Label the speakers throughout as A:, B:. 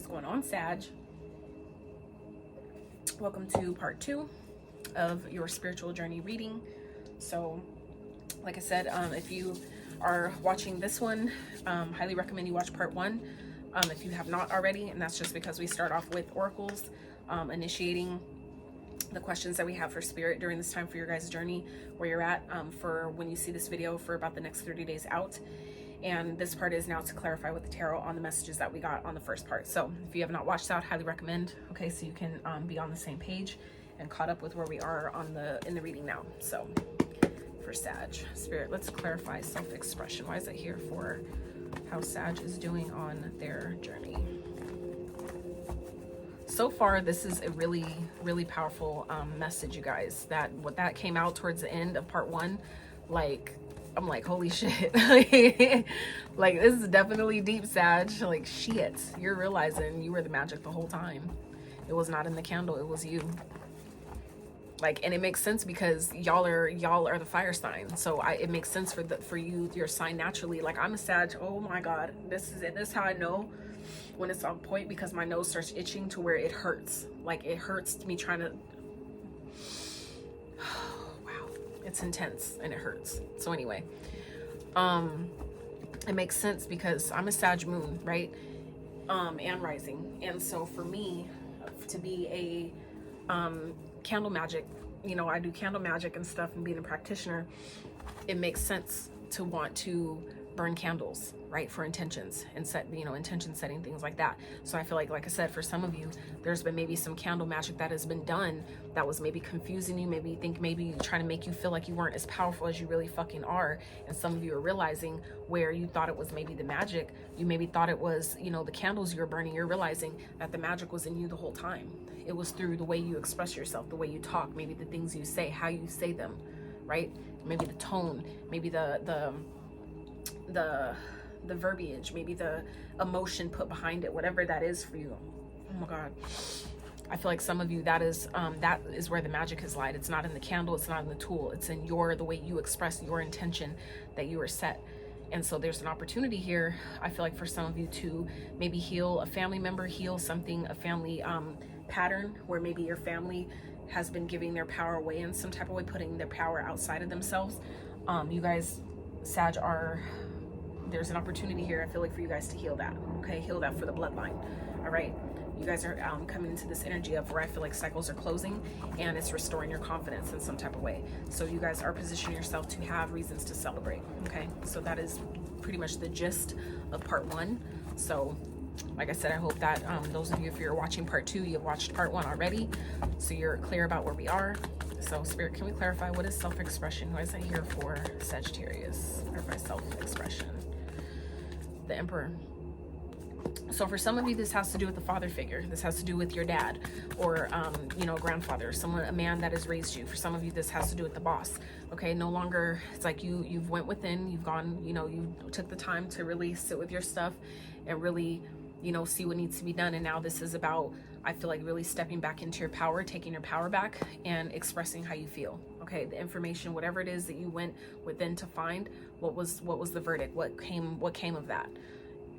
A: is going on, Sag? Welcome to part 2 of your spiritual journey reading. So like I said, if you are watching this one, highly recommend you watch part 1 if you have not already, and that's just because we start off with oracles, initiating the questions that we have for spirit during this time for your guys' journey, where you're at for when you see this video for about the next 30 days out. And this part is now to clarify with the tarot on the messages that we got on the first part. So if you have not watched that, highly recommend, okay, so you can be on the same page and caught up with where we are on in the reading now. So for Sag, spirit, let's clarify self-expression. Why is it here for how Sag is doing on their journey? So far, this is a really, really powerful message, you guys. What that came out towards the end of part 1, like, I'm like, holy shit. Like, this is definitely deep, Sag. Like, shit, you're realizing you were the magic the whole time. It was not in the candle, it was you. Like, and it makes sense because y'all are the fire sign. So it makes sense for you, your sign naturally. Like, I'm a Sag. Oh my God, this is how I know when it's on point, because my nose starts itching to where it hurts. Like, it hurts me trying to. It's intense and it hurts. So anyway, it makes sense because I'm a Sag moon, right? And rising. And so for me to be a candle magic, you know, I do candle magic and stuff, and being a practitioner, it makes sense to want to burn candles, right, for intentions and set, you know, intention setting, things like that. So I feel like I said, for some of you, there's been maybe some candle magic that has been done that was maybe confusing you, maybe trying to make you feel like you weren't as powerful as you really fucking are. And some of you are realizing where you thought it was maybe the magic, you maybe thought it was, you know, the candles you were burning, you're realizing that the magic was in you the whole time. It was through the way you express yourself, the way you talk, maybe the things you say, how you say them, right? Maybe the tone, maybe the verbiage, maybe the emotion put behind it, whatever that is for you. Oh my God, I feel like some of you, that is where the magic has lied. It's not in the candle, it's not in the tool, it's in the way you express your intention that you are set. And so there's an opportunity here, I feel like, for some of you to maybe heal a family member, heal something, a family pattern where maybe your family has been giving their power away in some type of way, putting their power outside of themselves. You guys, Sag, there's an opportunity here, I feel like, for you guys to heal that, okay? Heal that for the bloodline, all right? You guys are coming into this energy of where I feel like cycles are closing and it's restoring your confidence in some type of way. So you guys are positioning yourself to have reasons to celebrate, okay? So that is pretty much the gist of part 1. So like I said, I hope that those of you, if you're watching part 2, you've watched part 1 already, so you're clear about where we are. So spirit, can we clarify, what is self-expression? Why is that here for Sagittarius? Clarify self-expression. The Emperor. So for some of you, this has to do with the father figure. This has to do with your dad, or you know, grandfather, someone, a man that has raised you. For some of you, this has to do with the boss. Okay, no longer, it's like you've went within, you've gone, you know, you took the time to really sit with your stuff and really, you know, see what needs to be done. And now this is about, I feel like, really stepping back into your power, taking your power back and expressing how you feel. Okay, the information, whatever it is that you went within to find, what was the verdict, what came of that.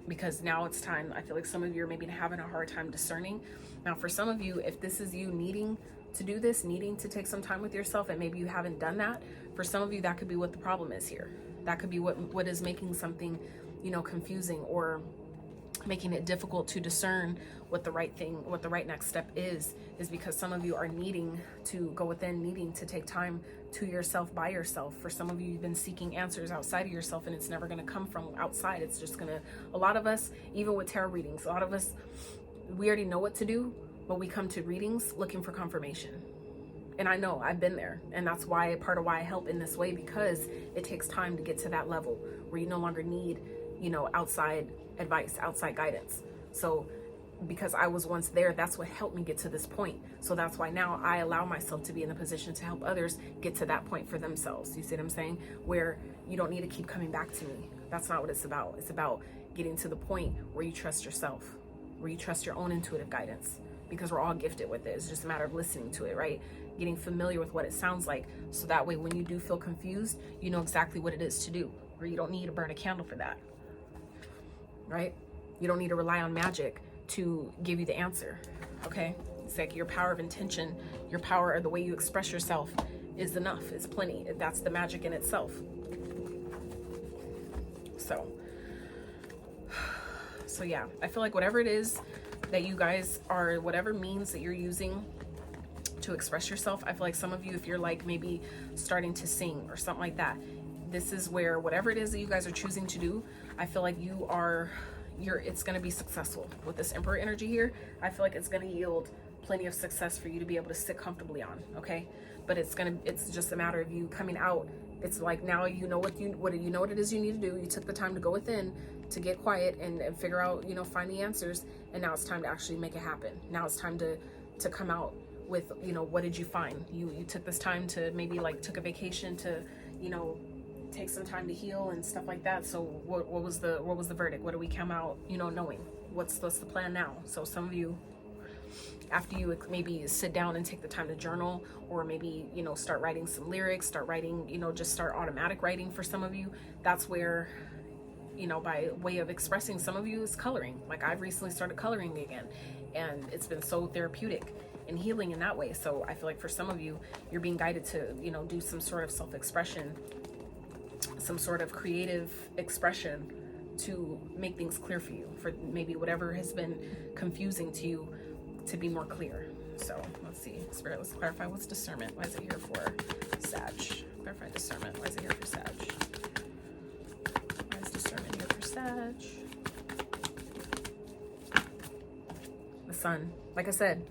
A: Because now it's time, I feel like some of you are maybe having a hard time discerning. Now for some of you, if this is you needing to do this, needing to take some time with yourself, and maybe you haven't done that, for some of you, that could be what the problem is here. That could be what is making something, you know, confusing, or making it difficult to discern what the right thing, what the right next step is because some of you are needing to go within, needing to take time to yourself, by yourself. For some of you, you've been seeking answers outside of yourself, and it's never going to come from outside. It's just gonna, a lot of us, even with tarot readings, a lot of us, we already know what to do, but we come to readings looking for confirmation. And I know, I've been there, and that's why, part of why I help in this way, because it takes time to get to that level where you no longer need, you know, outside advice, outside guidance. So because I was once there, that's what helped me get to this point. So that's why now I allow myself to be in a position to help others get to that point for themselves. You see what I'm saying? Where you don't need to keep coming back to me. That's not what it's about. It's about getting to the point where you trust yourself, where you trust your own intuitive guidance, because we're all gifted with it. It's just a matter of listening to it, right? Getting familiar with what it sounds like, so that way when you do feel confused, you know exactly what it is to do, where you don't need to burn a candle for that, right? You don't need to rely on magic. to give you the answer, okay? It's like your power of intention, your power, or the way you express yourself is enough, is plenty. That's the magic in itself. So yeah, I feel like whatever it is that you guys are, whatever means that you're using to express yourself, I feel like some of you, if you're like maybe starting to sing or something like that, this is where whatever it is that you guys are choosing to do, I feel like it's going to be successful with this Emperor energy here. I feel like it's going to yield plenty of success for you to be able to sit comfortably on, okay? But it's just a matter of you coming out. It's like now you know what it is you need to do. You took the time to go within, to get quiet and figure out, you know, find the answers, and now it's time to actually make it happen. Now it's time to come out with, you know, what did you find? You took this time to maybe like took a vacation to, you know, take some time to heal and stuff like that. So what was the verdict? What do we come out, you know, knowing? What's the plan now? So some of you, after you maybe sit down and take the time to journal, or maybe, you know, start writing some lyrics, start writing, you know, just start automatic writing for some of you. That's where, you know, by way of expressing, some of you is coloring. Like I've recently started coloring again, and it's been so therapeutic and healing in that way. So I feel like for some of you, you're being guided to, you know, do some sort of self-expression, some sort of creative expression to make things clear for you, for maybe whatever has been confusing to you to be more clear. So let's see, Spirit, let's clarify what's discernment. Why is it here for Sag? Clarify discernment. Why is it here for Sag? Why is discernment here for Sag? The sun. Like I said,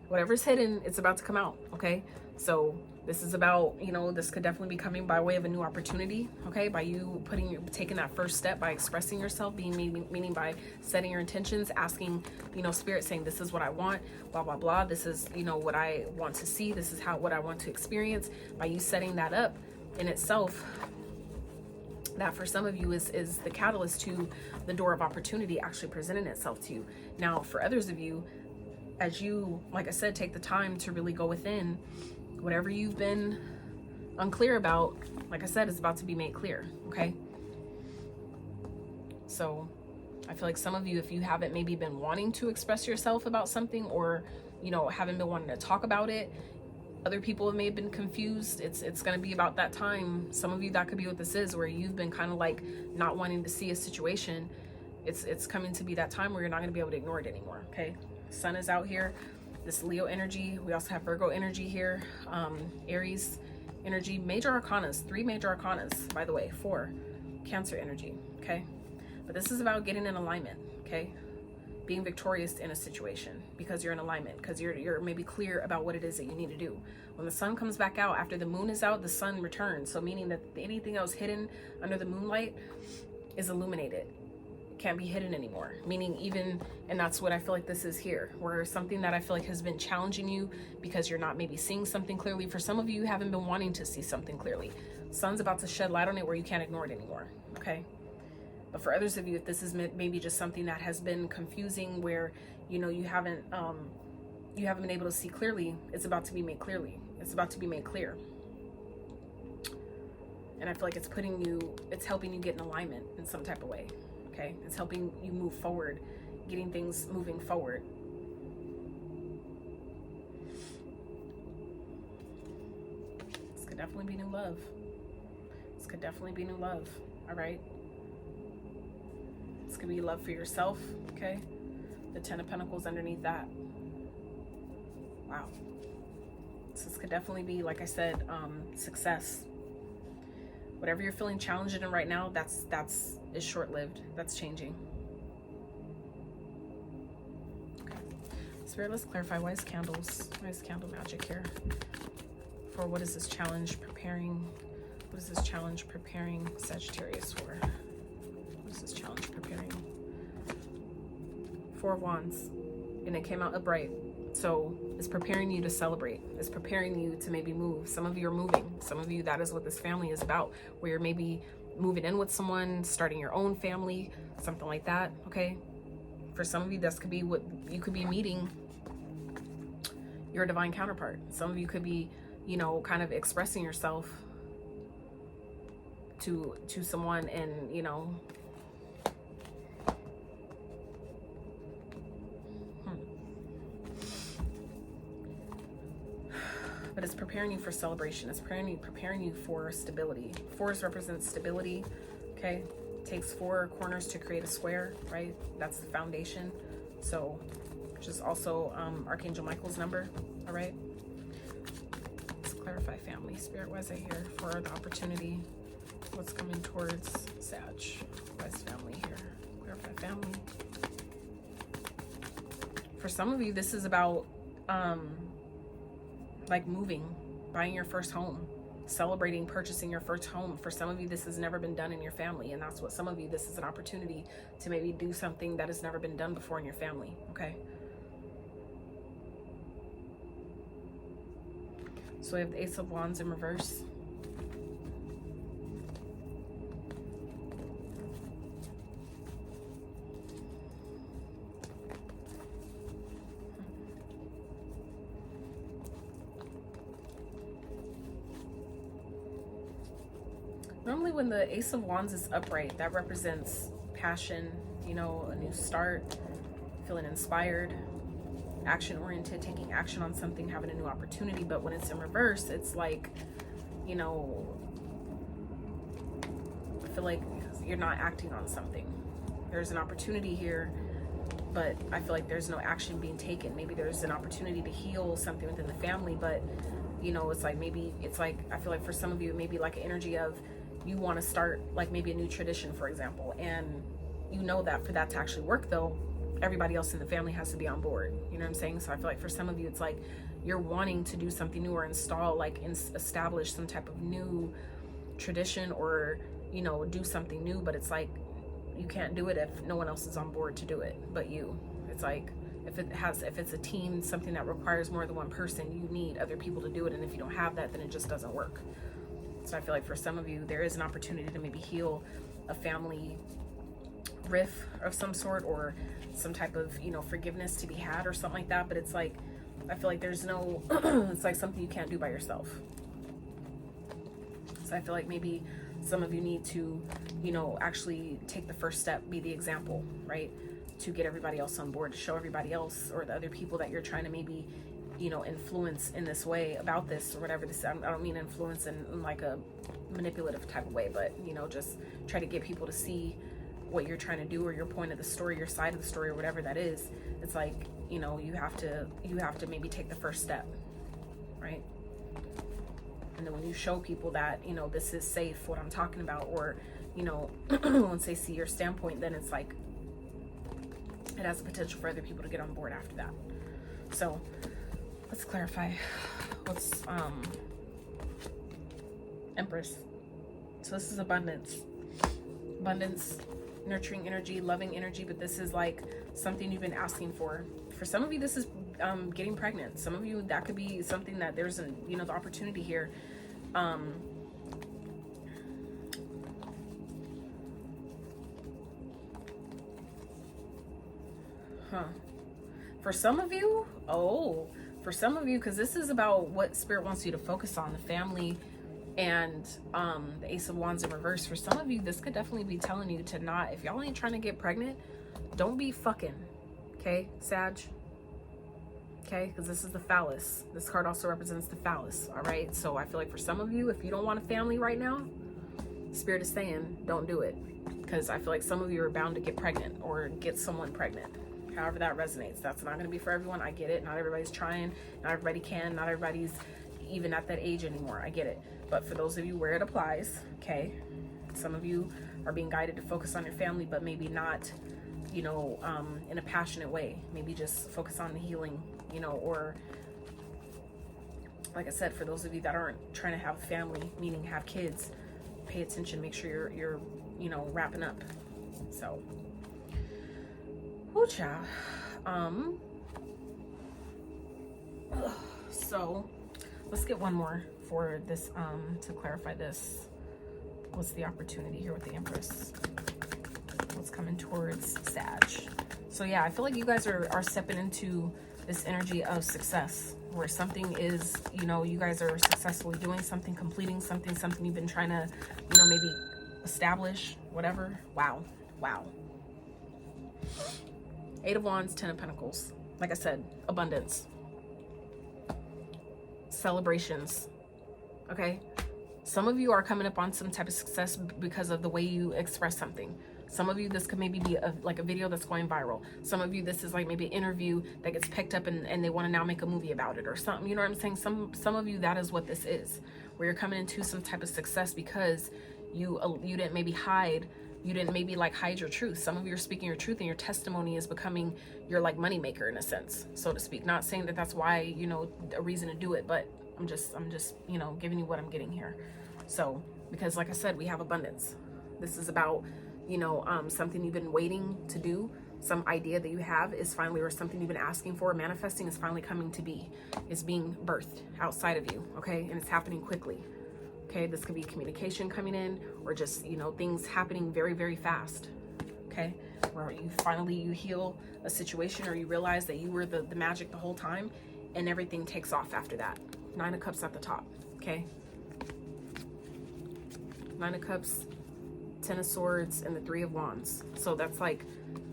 A: whatever's hidden, it's about to come out, okay? So this is about, you know, this could definitely be coming by way of a new opportunity, okay? By you taking that first step, by expressing yourself, meaning by setting your intentions, asking, you know, Spirit, saying, this is what I want, blah, blah, blah. This is, you know, what I want to see. This is what I want to experience. By you setting that up in itself, that for some of you is the catalyst to the door of opportunity actually presenting itself to you. Now, for others of you, as you, like I said, take the time to really go within, whatever you've been unclear about, like I said, it's about to be made clear, okay? So I feel like some of you, if you haven't maybe been wanting to express yourself about something, or, you know, haven't been wanting to talk about it, other people may have been confused. It's going to be about that time. Some of you, that could be what this is, where you've been kind of like not wanting to see a situation. It's coming to be that time where you're not going to be able to ignore it anymore, okay? Sun is out here. This Leo energy. We also have Virgo energy here. Aries energy. Major arcanas. 3 major arcanas, by the way. 4 Cancer energy, okay? But this is about getting in alignment, okay? Being victorious in a situation because you're in alignment, because you're maybe clear about what it is that you need to do. When the sun comes back out, after the moon is out, the sun returns. So meaning that anything that was hidden under the moonlight is illuminated. Can't be hidden anymore, meaning even, and that's what I feel like this is here, where something that I feel like has been challenging you because you're not maybe seeing something clearly. For some of you, you haven't been wanting to see something clearly. Sun's about to shed light on it where you can't ignore it anymore, okay? But for others of you, if this is maybe just something that has been confusing, where, you know, you haven't been able to see clearly, it's about to be made clearly. It's about to be made clear. And I feel like it's helping you get in alignment in some type of way. Okay, it's helping you move forward, getting things moving forward. This could definitely be new love. This could definitely be new love, all right? This could be love for yourself, okay? The 10 of Pentacles underneath that. Wow. So this could definitely be, like I said, success. Whatever you're feeling challenged in right now, is short-lived. That's changing. Okay. Spirit, let's clarify, why is candle magic here? For what is this challenge preparing? What is this challenge preparing Sagittarius for? What is this challenge preparing? 4 of Wands, and it came out upright. So it's preparing you to celebrate. It's preparing you to maybe move. Some of you are moving. Some of you, that is what this family is about, where you're maybe moving in with someone, starting your own family, something like that, okay? For some of you, this could be what you could be meeting your divine counterpart. Some of you could be, you know, kind of expressing yourself to someone, and, you know, but it's preparing you for celebration. It's preparing you for stability. Fours represents stability, okay? It takes 4 corners to create a square, right? That's the foundation. So, which is also Archangel Michael's number, all right? Let's clarify family. Spirit, why is it here for the opportunity? What's coming towards Sag? Why is family here? Clarify family. For some of you, this is about like moving, buying your first home, celebrating purchasing your first home. For some of you, this has never been done in your family, and that's what some of you, this is an opportunity to maybe do something that has never been done before in your family, okay? So we have the Ace of Wands in reverse. Normally when the Ace of Wands is upright, that represents passion, you know, a new start, feeling inspired, action-oriented, taking action on something, having a new opportunity. But when it's in reverse, it's like, you know, I feel like you're not acting on something. There's an opportunity here, but I feel like there's no action being taken. Maybe there's an opportunity to heal something within the family, but, you know, it's like maybe, it's like, I feel like for some of you, maybe like an energy of, you want to start like maybe a new tradition, for example, and you know that for that to actually work though, everybody else in the family has to be on board. You know what I'm saying? So I feel like for some of you, it's like you're wanting to do something new or install, like establish some type of new tradition or, you know, do something new, but it's like you can't do it if no one else is on board to do it but you. It's like if it's a team, something that requires more than one person, you need other people to do it, and if you don't have that, then it just doesn't work. So I feel like for some of you, there is an opportunity to maybe heal a family rift of some sort, or some type of, you know, forgiveness to be had or something like that. But it's like, I feel like there's no, it's like something you can't do by yourself. So I feel like maybe some of you need to, you know, actually take the first step, be the example, right? To get everybody else on board, to show everybody else or the other people that you're trying to maybe, you know, influence in this way about this or whatever this, I don't mean influence in like a manipulative type of way, but, you know, just try to get people to see what you're trying to do, or your point of the story, your side of the story, or whatever that is. It's like, you know, you have to maybe take the first step, right? And then when you show people that, you know, this is safe, what I'm talking about, or, you know, once they see your standpoint, then it's like it has the potential for other people to get on board after that. So let's clarify what's Empress. So this is abundance, nurturing energy, loving energy, but this is like something you've been asking for. For some of you, this is getting pregnant. Some of you, that could be something that there's a, you know, the opportunity here. For some of you, because this is about what Spirit wants you to focus on, the family and the Ace of Wands in reverse. For some of you, this could definitely be telling you to not, if y'all ain't trying to get pregnant, don't be fucking, okay, Sag? Okay, because this is the phallus. This card also represents the phallus, all right? So I feel like for some of you, if you don't want a family right now, Spirit is saying don't do it, because I feel like some of you are bound to get pregnant or get someone pregnant. However that resonates. That's not going to be for everyone. I get it. Not everybody's trying. Not everybody can. Not everybody's even at that age anymore. I get it. But for those of you where it applies, okay, some of you are being guided to focus on your family, but maybe not, you know, in a passionate way. Maybe just focus on the healing, you know, or like I said, for those of you that aren't trying to have family, meaning have kids, pay attention, make sure you're you know, wrapping up. So, whoo, child. So let's get one more for this to clarify this. What's the opportunity here with the Empress? What's coming towards Sag? So yeah, I feel like you guys are stepping into this energy of success, where something is, you know, you guys are successfully doing something, completing something you've been trying to, you know, maybe establish, whatever. Wow. Eight of Wands, 10 of Pentacles. Like I said, abundance. celebrations, okay? Some of you are coming up on some type of success because of the way you express something. Some of you, this could maybe be like a video that's going viral. Some of you, this is like maybe an interview that gets picked up and they want to now make a movie about it or something. You know what I'm saying? Some of you, that is what this is, where you're coming into some type of success because you didn't maybe hide. You didn't maybe like hide your truth. Some of you are speaking your truth, and your testimony is becoming your like moneymaker in a sense, so to speak. Not saying that that's why, you know, a reason to do it, but I'm just, you know, giving you what I'm getting here. So, because like I said, we have abundance. This is about, you know, something you've been waiting to do, some idea that you have is finally, or something you've been asking for, manifesting, is finally coming to be. It's being birthed outside of you, okay? And it's happening quickly, okay? This could be communication coming in, or just, you know, things happening very, very fast, okay? Where you finally, you heal a situation, or you realize that you were the magic the whole time, and everything takes off after that. 9 of Cups at the top, okay? 9 of Cups, 10 of Swords, and the 3 of Wands. So that's like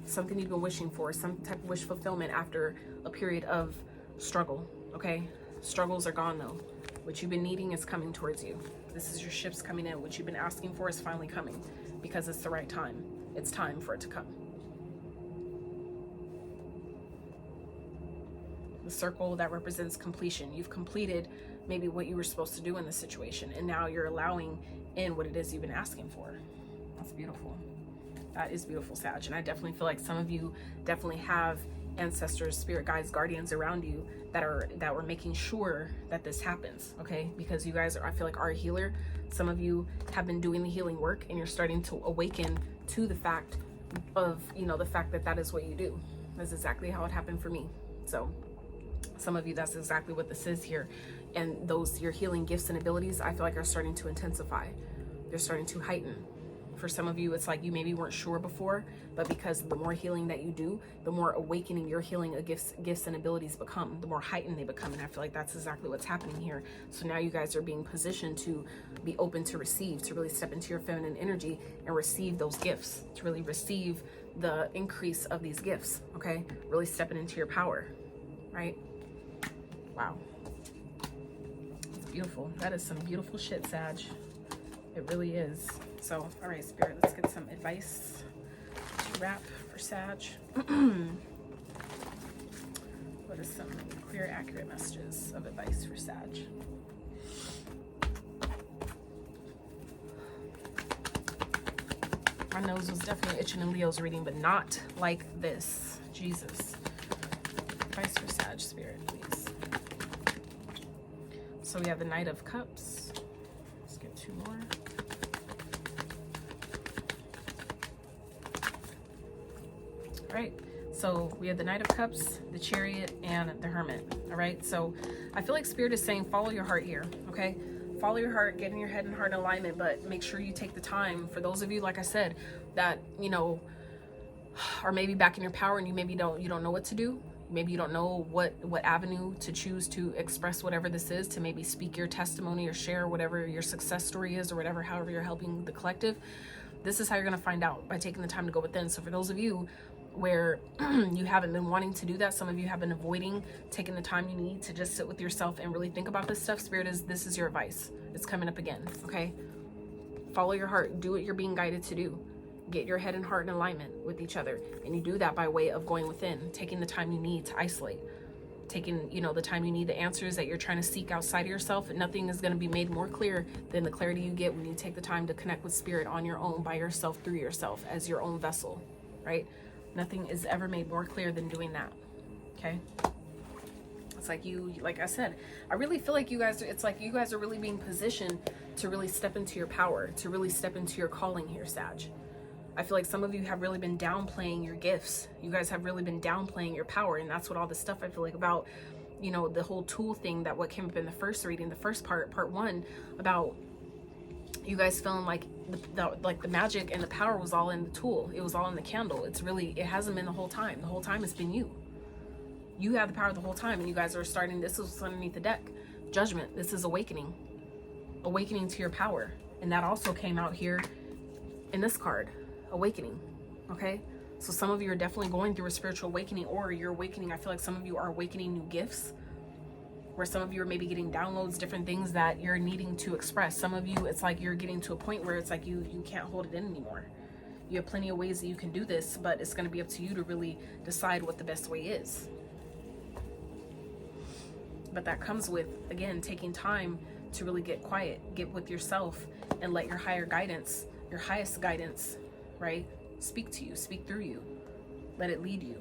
A: something you've been wishing for, some type of wish fulfillment after a period of struggle, okay? Struggles are gone though. What you've been needing is coming towards you. This is your ships coming in. What you've been asking for is finally coming because it's the right time. It's time for it to come. The circle that represents completion. You've completed maybe what you were supposed to do in this situation, and now you're allowing in what it is you've been asking for. That's beautiful. That is beautiful, Sag. And I definitely feel like some of you definitely have ancestors, spirit guides, guardians around you that were making sure that this happens, okay? Because you guys are, I feel like, are a healer. Some of you have been doing the healing work, and you're starting to awaken to the fact of, you know, the fact that that is what you do. That's exactly how it happened for me. So some of you, that's exactly what this is here. And those, your healing gifts and abilities, I feel like are starting to intensify. They're starting to heighten. For some of you, it's like you maybe weren't sure before, but because the more healing that you do, the more awakening your healing gifts and abilities become, the more heightened they become. And I feel like that's exactly what's happening here. So now you guys are being positioned to be open to receive, to really step into your feminine energy and receive those gifts, to really receive the increase of these gifts, okay? Really stepping into your power, right? Wow. It's beautiful. That is some beautiful shit, Sag. It really is. So, all right, Spirit, let's get some advice to wrap for Sag. What are some clear, accurate messages of advice for Sag? My nose was definitely itching in Leo's reading, but not like this. Jesus. Advice for Sag, Spirit, please. So we have the Knight of Cups. Let's get 2 more. All right, so we have the Knight of Cups, the Chariot, and the Hermit. All right, so I feel like Spirit is saying follow your heart here, okay? Follow your heart, get in your head and heart alignment, but make sure you take the time. For those of you, like I said, that, you know, are maybe back in your power and you maybe don't know what to do. Maybe you don't know what avenue to choose to express whatever this is, to maybe speak your testimony or share whatever your success story is, or whatever, however you're helping the collective. This is how you're going to find out, by taking the time to go within. So for those of you where you haven't been wanting to do that, some of you have been avoiding taking the time you need to just sit with yourself and really think about this stuff, Spirit, this is your advice. It's coming up again, okay? Follow your heart. Do what you're being guided to do. Get your head and heart in alignment with each other. And you do that by way of going within, taking the time you need to isolate, taking, you know, the time you need, the answers that you're trying to seek outside of yourself. And nothing is going to be made more clear than the clarity you get when you take the time to connect with Spirit on your own, by yourself, through yourself, as your own vessel, right? Nothing is ever made more clear than doing that, okay? It's like you, like I said, I really feel like you guys, it's like you guys are really being positioned to really step into your power, to really step into your calling here, Sag. I feel like some of you have really been downplaying your gifts. You guys have really been downplaying your power, and that's what all this stuff I feel like about, you know, the whole tool thing, that what came up in the first reading, the first part 1, about you guys feeling like the magic and the power was all in the tool. It was all in the candle. It's really, it hasn't been the whole time. The whole time it's been you. You have the power the whole time, and you guys are starting, this is underneath the deck. Judgment. This is awakening. Awakening to your power. And that also came out here in this card. Awakening. Okay? So some of you are definitely going through a spiritual awakening, or you're awakening. I feel like some of you are awakening new gifts, where some of you are maybe getting downloads, different things that you're needing to express. Some of you, it's like you're getting to a point where it's like you can't hold it in anymore. You have plenty of ways that you can do this, but it's going to be up to you to really decide what the best way is. But that comes with, again, taking time to really get quiet, get with yourself, and let your higher guidance, your highest guidance, right, speak to you, speak through you. Let it lead you,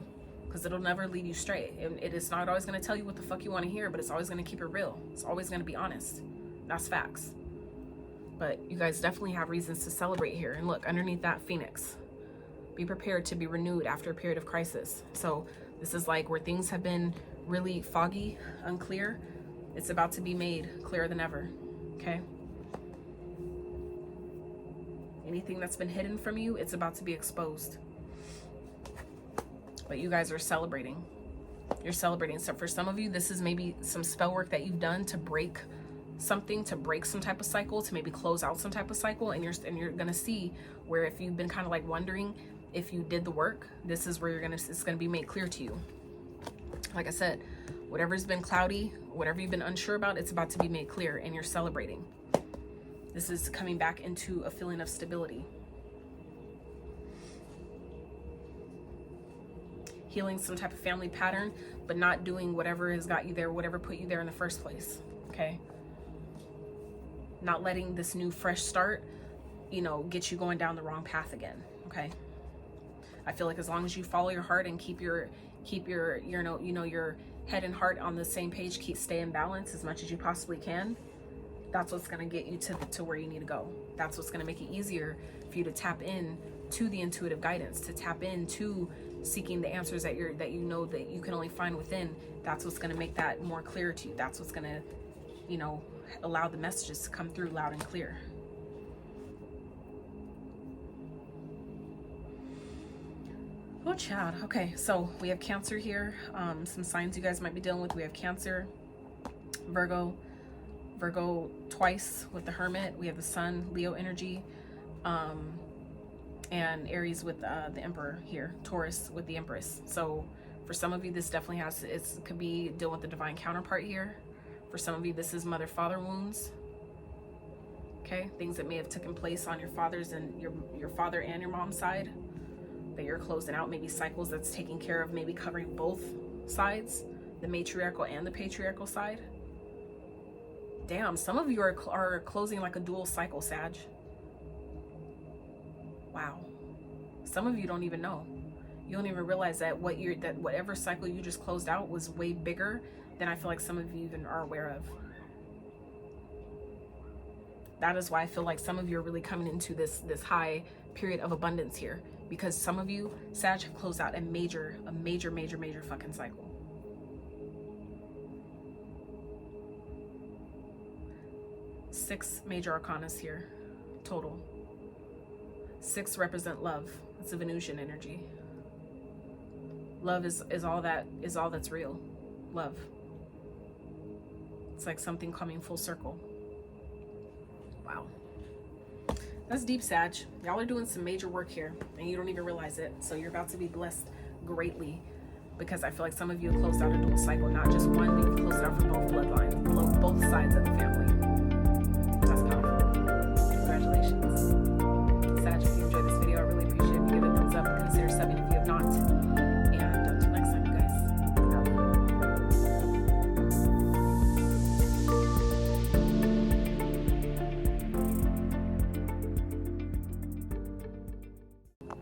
A: because it'll never lead you straight. It is not always going to tell you what the fuck you want to hear, but it's always going to keep it real. It's always going to be honest. That's facts. But you guys definitely have reasons to celebrate here. And look, underneath that phoenix, be prepared to be renewed after a period of crisis. So this is like where things have been really foggy, unclear. It's about to be made clearer than ever, okay? Anything that's been hidden from you, it's about to be exposed. But you guys are celebrating. You're celebrating. So for some of you, this is maybe some spell work that you've done to break something, to break some type of cycle, to maybe close out some type of cycle. And you're gonna see where, if you've been kind of like wondering if you did the work, this is where it's gonna be made clear to you. Like I said, whatever's been cloudy, whatever you've been unsure about, it's about to be made clear, and you're celebrating. This is coming back into a feeling of stability. Healing some type of family pattern, but not doing whatever has got you there, whatever put you there in the first place, okay? Not letting this new fresh start, you know, get you going down the wrong path again, okay? I feel like as long as you follow your heart and keep your your head and heart on the same page, stay in balance as much as you possibly can, that's what's going to get you to where you need to go. That's what's going to make it easier for you to tap in to the intuitive guidance, to tap into seeking the answers that you know that you can only find within. That's what's going to make that more clear to you. That's what's going to, you know, allow the messages to come through loud and clear. Oh, child. Okay, so we have Cancer here. Some signs you guys might be dealing with. We have Cancer, Virgo twice with the Hermit. We have the Sun, Leo energy, and Aries with the Emperor here. Taurus with the Empress. So for some of you, this definitely could be dealing with the divine counterpart here. For some of you, this is mother-father wounds. Okay, things that may have taken place on your father's and your father and your mom's side, that you're closing out, maybe cycles that's taking care of, maybe covering both sides, the matriarchal and the patriarchal side. Damn, some of you are closing like a dual cycle, Sag. Wow. Some of you don't even know. You don't even realize that whatever cycle you just closed out was way bigger than I feel like some of you even are aware of. That is why I feel like some of you are really coming into this high period of abundance here. Because some of you, Sag, have closed out a major fucking cycle. Six major arcanas here, total. 6 represent love. It's a Venusian energy. Love is all that's real. Love. It's like something coming full circle. Wow. That's deep, Sag. Y'all are doing some major work here, and you don't even realize it. So you're about to be blessed greatly, because I feel like some of you have closed out a dual cycle, not just one, but you've closed it out for both bloodlines, both sides of the family.